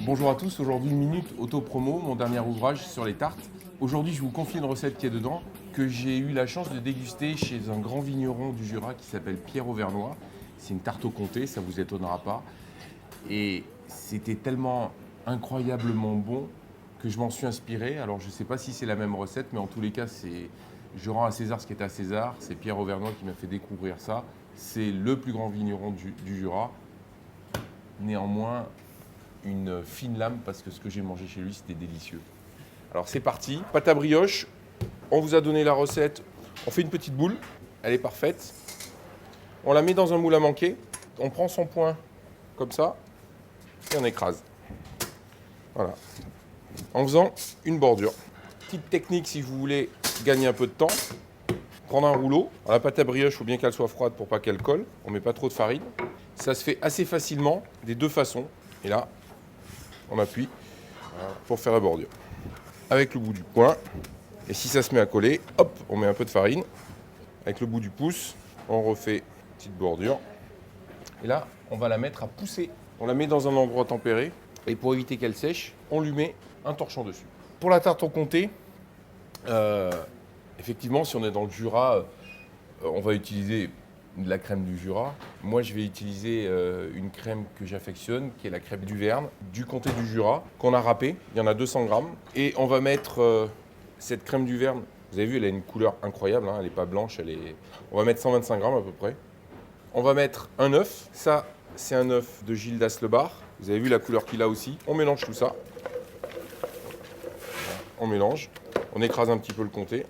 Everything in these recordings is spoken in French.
Bonjour à tous, aujourd'hui Minute Auto-Promo, mon dernier ouvrage sur les tartes. Aujourd'hui je vous confie une recette qui est dedans, que j'ai eu la chance de déguster chez un grand vigneron du Jura qui s'appelle Pierre Auvernois. C'est une tarte au comté, ça ne vous étonnera pas. Et c'était tellement incroyablement bon que je m'en suis inspiré. Alors je ne sais pas si c'est la même recette, mais en tous les cas, je rends à César ce qui est à César. C'est Pierre Auvernois qui m'a fait découvrir ça. C'est le plus grand vigneron du Jura. Néanmoins, une fine lame parce que ce que j'ai mangé chez lui, c'était délicieux. Alors c'est parti, pâte à brioche. On vous a donné la recette. On fait une petite boule, elle est parfaite. On la met dans un moule à manquer. On prend son poing comme ça et on écrase. Voilà. En faisant une bordure. Petite technique si vous voulez gagner un peu de temps. Prendre un rouleau. Alors, la pâte à brioche, il faut bien qu'elle soit froide pour pas qu'elle colle. On ne met pas trop de farine. Ça se fait assez facilement des deux façons. Et là, on appuie pour faire la bordure. Avec le bout du poing. Et si ça se met à coller, hop, on met un peu de farine. Avec le bout du pouce, on refait une petite bordure. Et là, on va la mettre à pousser. On la met dans un endroit tempéré. Et pour éviter qu'elle sèche, on lui met un torchon dessus. Pour la tarte au comté, effectivement, si on est dans le Jura, on va utiliser de la crème du Jura. Moi, je vais utiliser une crème que j'affectionne, qui est la crème d'Huverne, du comté du Jura, qu'on a râpée. Il y en a 200 grammes. Et on va mettre cette crème d'Huverne. Vous avez vu, elle a une couleur incroyable. Elle n'est pas blanche. On va mettre 125 grammes à peu près. On va mettre un œuf. Ça, c'est un œuf de Gildas Le Bar. Vous avez vu la couleur qu'il a aussi. On mélange tout ça. On mélange. On écrase un petit peu le comté.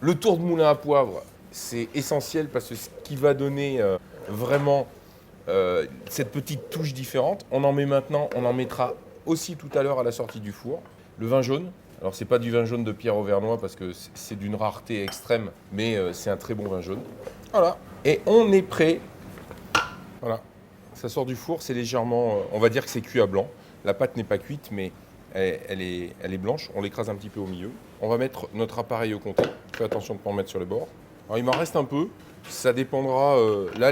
Le tour de moulin à poivre, c'est essentiel parce que ce qui va donner vraiment cette petite touche différente. On en met maintenant, on en mettra aussi tout à l'heure à la sortie du four. Le vin jaune. Alors c'est pas du vin jaune de Pierre Auvernois parce que c'est d'une rareté extrême, mais c'est un très bon vin jaune. Voilà. Et on est prêt. Voilà. Ça sort du four, c'est légèrement, on va dire que c'est cuit à blanc. La pâte n'est pas cuite, mais elle est blanche. On l'écrase un petit peu au milieu. On va mettre notre appareil au comté. Fais attention de ne pas en mettre sur les bords. Alors il m'en reste un peu. Ça dépendra. Là,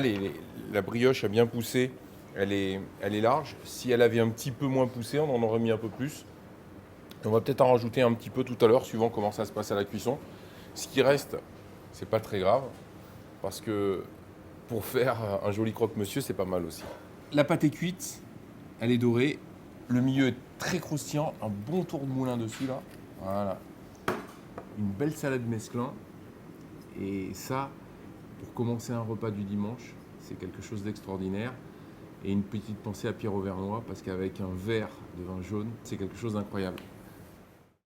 la brioche a bien poussé. Elle est large. Si elle avait un petit peu moins poussé, on en aurait mis un peu plus. On va peut-être en rajouter un petit peu tout à l'heure, suivant comment ça se passe à la cuisson. Ce qui reste, c'est pas très grave, parce que pour faire un joli croque-monsieur, c'est pas mal aussi. La pâte est cuite, elle est dorée. Le milieu est très croustillant, un bon tour de moulin dessus là. Voilà. Une belle salade mesclun. Et ça, pour commencer un repas du dimanche, c'est quelque chose d'extraordinaire. Et une petite pensée à Pierre Auvernois, parce qu'avec un verre de vin jaune, c'est quelque chose d'incroyable.